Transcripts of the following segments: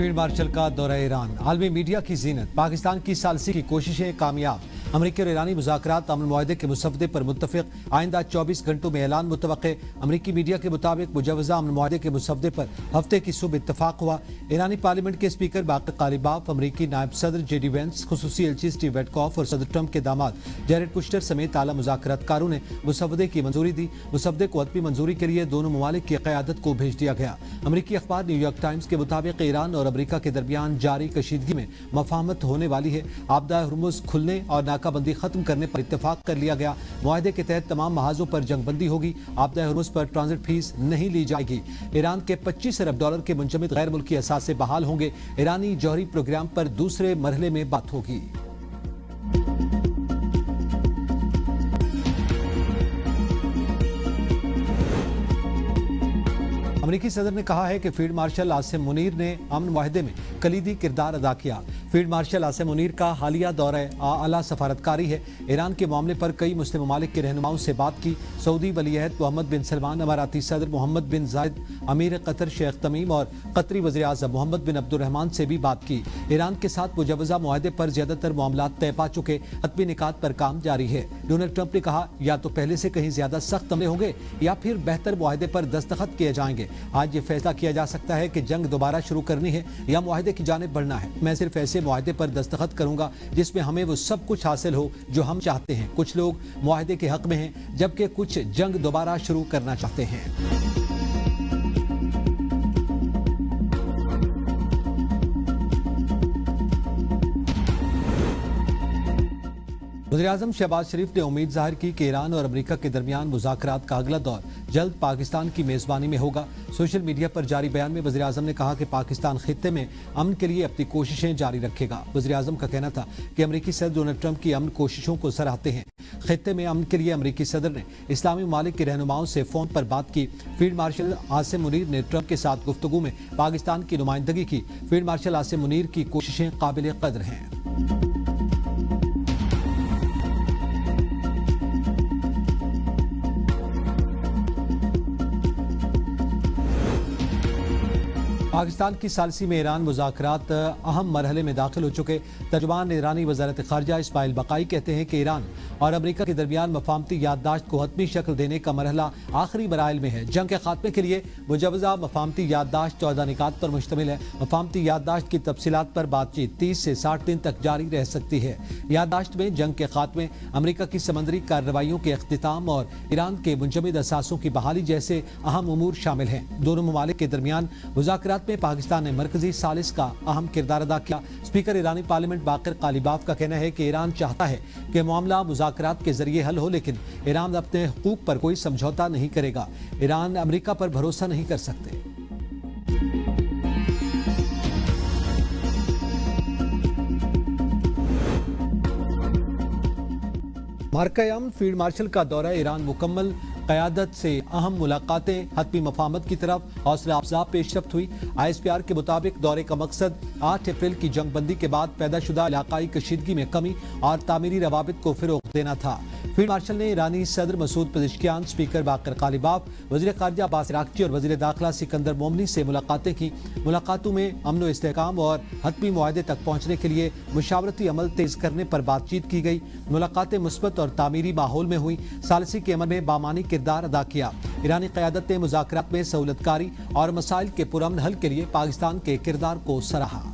Field marshal का दौरा Iran, आलमी मीडिया की जीनत, पाकिस्तान की सालसी की कोशिशें कामयाब, अमरीकी और ईरानी मुज़ाकरात अमन मुआहदे के मुसवदे पर मुत्तफ़िक, आइंदा 24 घंटों में ऐलान मुतवक्के। अमरीकी मीडिया के मुताबिक मुजवज़ा अमन मुआहदे के मुसवदे पर हफ्ते की सुबह इत्तफाक हुआ। ईरानी पार्लियामेंट के स्पीकर बाकर कालिबाफ, अमरीकी नायब सदर JD वेंस, खुसूसी एलची स्टीव विटकॉफ और सदर ट्रंप के दामाद जैरेड कुश्टर समेत आला मुज़ाकरातकारों ने मुसवदे की मंजूरी दी। मुसवदे को हतमी मंजूरी के लिए दोनों ममालिक की क़यादत को भेज दिया गया। अमरीकी अखबार न्यूयॉर्क टाइम्स के मुताबिक ईरान और अमरीका के दरमियान जारी कशीदगी में मफाहमत होने वाली है। आपदा हुर्मुज़ खुलने और नाकाबंदी खत्म करने पर इत्तेफाक कर लिया गया। मुआहदे के तहत तमाम महाजों पर जंगबंदी होगी। आपदा हुर्मुज़ पर ट्रांजिट फीस नहीं ली जाएगी। ईरान के $25 अरब के मुंजमद गैर मुल्की असासे बहाल होंगे। ईरानी जौहरी प्रोग्राम पर दूसरे मरहले में बात होगी। अमरीकी सदर ने कहा है कि फील्ड मार्शल आसिम मुनीर ने अमन मुआहदे में कलीदी किरदार अदा किया। फील्ड मार्शल आसिम मुनीर का हालिया दौरा आला सफारतकारी है। ईरान के मामले पर कई मुस्लिम ममालिक के रहनुमाओं से बात की। सऊदी वलीअहद मोहम्मद बिन सलमान, अमाराती सदर मोहम्मद बिन जायद, अमीर कतर शेख तमीम और कतरी वज़ीर आज़म मोहम्मद बिन अब्दुर्रहमान से भी बात की। ईरान के साथ मुजवज़ा मुआहदे पर ज्यादातर मामलात तय पा चुके, हतमी निकात पर काम जारी है। डोनाल्ड ट्रंप ने कहा, या तो पहले से कहीं ज्यादा सख्त हमले होंगे या फिर बेहतर मुआहदे पर दस्तखत किए जाएंगे। आज ये फैसला किया जा सकता है कि जंग दोबारा शुरू करनी है या मुआहदे की जानिब बढ़ना है। मैं सिर्फ ऐसे मुआहदे पर दस्तखत करूंगा जिसमें हमें वो सब कुछ हासिल हो जो हम चाहते हैं। कुछ लोग मुआहदे के हक में हैं जबकि कुछ जंग दोबारा शुरू करना चाहते हैं। वज़ीर-ए-आज़म शहबाज शरीफ ने उम्मीद जाहिर की कि ईरान और अमरीका के दरमियान मुज़ाकरात का अगला दौर जल्द पाकिस्तान की मेज़बानी में होगा। सोशल मीडिया पर जारी बयान में वज़ीर-ए-आज़म ने कहा कि पाकिस्तान खित्ते में अमन के लिए अपनी कोशिशें जारी रखेगा। वज़ीर-ए-आज़म का कहना था कि अमरीकी सदर डोनाल्ड ट्रंप की अमन कोशिशों को सराहते हैं। खित्ते में अमन के लिए अमरीकी सदर ने इस्लामी ममालिक के रहनुमाओं से फ़ोन पर बात की। फील्ड मार्शल आसिम मुनीर ने ट्रंप के साथ गुफ्तगू में पाकिस्तान की नुमाइंदगी की। फील्ड मार्शल आसिम मुनीर की कोशिशें काबिल कदर हैं। पाकिस्तान की सालसी में ईरान मुज़ाकरात अहम मरहले में दाखिल हो चुके। तर्जुमान ईरानी वज़ारत ख़ारजा इस्माइल बक़ाई कहते हैं कि ईरान और अमरीका के दरमियान मफाहमती याददाश्त को हतमी शक्ल देने का मरहला आखिरी मराइल में है। जंग के खात्मे के लिए मुजवज़ा मफाहमती याददाश्त 14 निकात पर मुश्तमिल है। मफाहमती याददाश्त की तफसीलात पर बातचीत 30 से 60 दिन तक जारी रह सकती है। याददाश्त में जंग के खात्मे, अमरीका की समंदरी कार्रवाइयों के अख्तिताम और ईरान के मुंजमद असासों की बहाली जैसे अहम उमूर शामिल हैं। दोनों ममालिक के दरमियान मुज़ाकरात में पाकिस्तान ने मरकजी सालिस का अहम किरदार अदा किया। स्पीकर ईरानी पार्लियामेंट बाकर कालिबाफ का कहना है कि ईरान चाहता है कि मामला मुज़ाकरात के जरिए हल हो, लेकिन ईरान अपने हुकूक पर कोई समझौता नहीं करेगा। ईरान अमरीका पर भरोसा नहीं कर सकते। मार्का-ए-अमन फील्ड मार्शल का दौरा ईरान मुकम्मल क़यादत से अहम मुलाकातें, हतमी मफाहमत की तरफ हौसला अफजा पेशरफ्त हुई। ISPR के मुताबिक दौरे का मकसद 8 अप्रैल की जंगबंदी के बाद पैदा शुदा इलाकाई कशीदगी में कमी और तामीरी रवाबित को फ़रोग़ देना था। फील्ड मार्शल ने ईरानी सदर मसूद पेज़ेश्कियान, स्पीकर बाकर कालिबाफ, वज़ीर ख़ारजा अब्बास अराग़ची और वज़ीर दाखिला सिकंदर मोमनी से मुलाकातें की। मुलाकातों में अमन व इस्तेहकाम और हतमी मुआहदे तक पहुँचने के लिए मुशावरती अमल तेज़ करने पर बातचीत की गई। मुलाकातें मुस्बत और तामीरी माहौल में हुई। सालसी के अमल में बामानी किरदार अदा किया। ईरानी क़यादत ने मुज़ाकरात में सहूलतकारी और मसाइल के पुरअमन हल के लिए पाकिस्तान के किरदार को सराहा।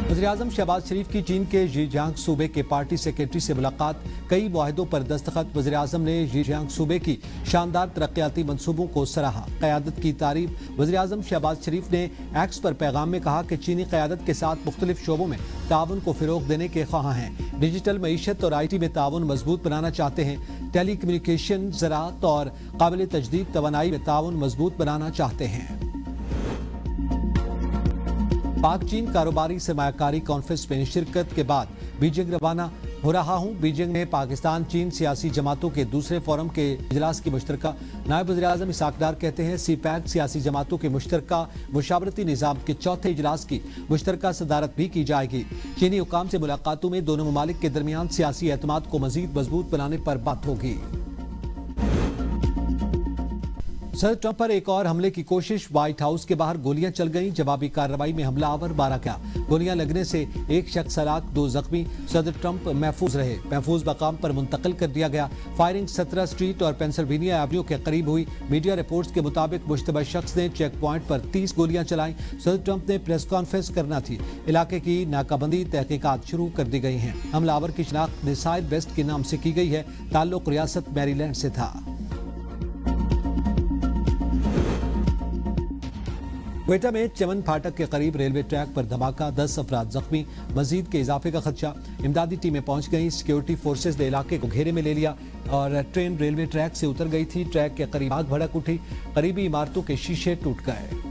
वज़ीर-ए-आज़म शहबाज शरीफ की चीन के ज़ीजियांग सूबे के पार्टी सेक्रेटरी से मुलाकात, कई मुआहदों पर दस्तखत। वज़ीर-ए-आज़म ने ज़ीजियांग सूबे की शानदार तरक्याती मंसूबों को सराहा। क़यादत की तारीफ। वज़ीर-ए-आज़म शहबाज शरीफ ने एक्स पर पैगाम में कहा कि चीनी क़यादत के साथ मुख्तलिफ शोबों में ताउन को फ़रोग़ देने के ख्वाहां हैं। डिजिटल मईशत और IT में ताउन मजबूत बनाना चाहते हैं। टेली कम्युनिकेशन, ज़राअत और काबिल तजदीद तवानाई में ताउन मजबूत बनाना चाहते हैं। पाक चीन कारोबारी सरमायाकारी कॉन्फ्रेंस में शिरकत के बाद बीजिंग रवाना हो रहा हूँ। बीजिंग में पाकिस्तान चीन सियासी जमातों के दूसरे फोरम के इजलास की मुश्तरका। नायब वज़ीर-ए-आज़म इसाक डार कहते हैं CPAC सियासी जमातों के मुश्तरका मुशावरती निज़ाम के चौथे इजलास की मुश्तरका सदारत भी की जाएगी। चीनी हुकाम से मुलाकातों में दोनों ममालिक के दरमियान सियासी एतमाद को मजीद मजबूत बनाने पर बात होगी। सदर ट्रंप पर एक और हमले की कोशिश। व्हाइट हाउस के बाहर गोलियां चल गईं। जवाबी कार्रवाई में हमलावर मारा गया। गोलियां लगने से एक शख्स हलाक, 2 जख्मी। सदर ट्रंप महफूज रहे। महफूज मकाम पर मुंतकिल कर दिया गया। फायरिंग 17 स्ट्रीट और पेंसिल्वेनिया एवेन्यू के करीब हुई। मीडिया रिपोर्ट्स के मुताबिक मुश्तबा शख्स ने चेक पॉइंट पर 30 गोलियां चलाई। सदर ट्रंप ने प्रेस कॉन्फ्रेंस करना थी। इलाके की नाकाबंदी तहकीकात शुरू कर दी गई हैं। हमलावर की शनाख्त निसाइर बेस्ट के नाम से की गई है। ताल्लुक रियासत मैरीलैंड से था। क्वेटा में चमन फाटक के करीब रेलवे ट्रैक पर धमाका, 10 अफराद जख्मी। मजीद के इजाफे का खदशा। इमदादी टीमें पहुंच गईं। सिक्योरिटी फोर्सेज ने इलाके को घेरे में ले लिया और ट्रेन रेलवे ट्रैक से उतर गई थी। ट्रैक के करीब आग भड़क उठी। करीबी इमारतों के शीशे टूट गए।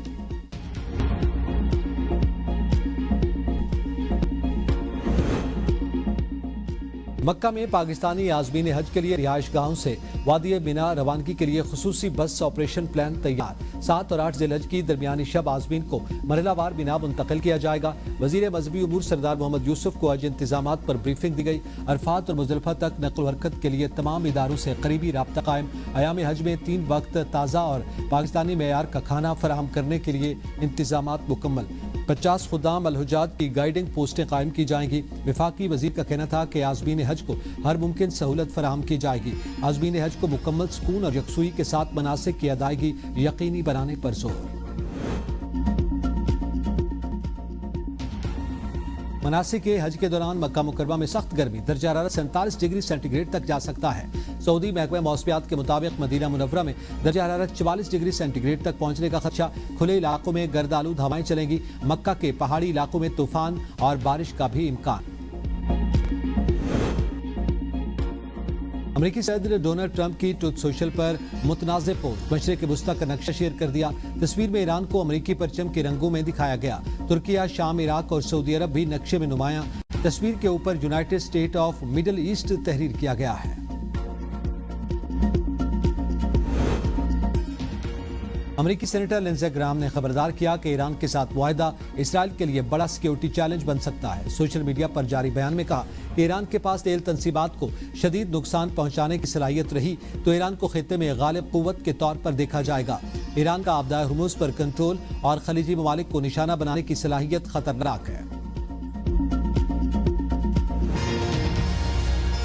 मक्का में पाकिस्तानी आज़मीन हज के लिए रिहाइश गाहों से वादी मिना रवानगी के लिए खुसूसी बस ऑपरेशन प्लान तैयार। 7 और 8 ज़िलहज की दरमियानी शब आज़मीन को मरहलावार मिना मुंतकिल किया जाएगा। वज़ीर मजहबी उमूर सरदार मोहम्मद यूसुफ को आज इंतजामात पर ब्रीफिंग दी गई। अरफात और मुज़दलिफ़ा तक नक़ल हरकत के लिए तमाम इदारों से करीबी राब्ता कायम। अयाम हज में 3 वक्त ताज़ा और पाकिस्तानी मेयार का खाना फराहम करने के लिए इंतजामात मुकम्मल। 50 खुदाम अलहुजात की गाइडिंग पोस्टें कायम की जाएंगी। वफाकी वजीर का कहना था कि आज़मीन हज को हर मुमकिन सहूलत फराहम की जाएगी। आज़मीन हज को मुकम्मल सुकून और यकसुई के साथ मनासिक की अदायगी यकीनी बनाने पर जोर। मनासिक हज के दौरान मक्का मुकरमा में सख्त गर्मी, दर्जा हरारत 47 डिग्री सेंटीग्रेड तक जा सकता है। सऊदी महकमा मौसमियात के मुताबिक मदीना मुनव्वरा में दर्जा हरारत 44 डिग्री सेंटीग्रेड तक पहुंचने का खदशा। खुले इलाकों में गर्द आलूद हवाएं चलेंगी। मक्का के पहाड़ी इलाकों में तूफान और बारिश का भी इम्कान। अमेरिकी सदर डोनाल्ड ट्रंप की ट्रूथ सोशल पर मुतनाज़े पोस्ट। मशरिक़ वुस्ता का नक्शा शेयर कर दिया। तस्वीर में ईरान को अमेरिकी परचम के रंगों में दिखाया गया। तुर्किया, शाम, इराक और सऊदी अरब भी नक्शे में नुमायां। तस्वीर के ऊपर United state of middle east तहरीर किया गया है। अमेरिकी सेनेटर लिंडसे ग्राहम ने खबरदार किया कि ईरान के साथ मुआहदा इसराइल के लिए बड़ा सिक्योरिटी चैलेंज बन सकता है। सोशल मीडिया पर जारी बयान में कहा कि ईरान के पास तेल तंसीबात को शदीद नुकसान पहुंचाने की सलाहियत रही तो ईरान को खित्ते में गालिब कुव्वत के तौर पर देखा जाएगा। ईरान का आबदाए हुर्मुज़ पर कंट्रोल और खलीजी ममालिक को निशाना बनाने की सलाहियत खतरनाक है।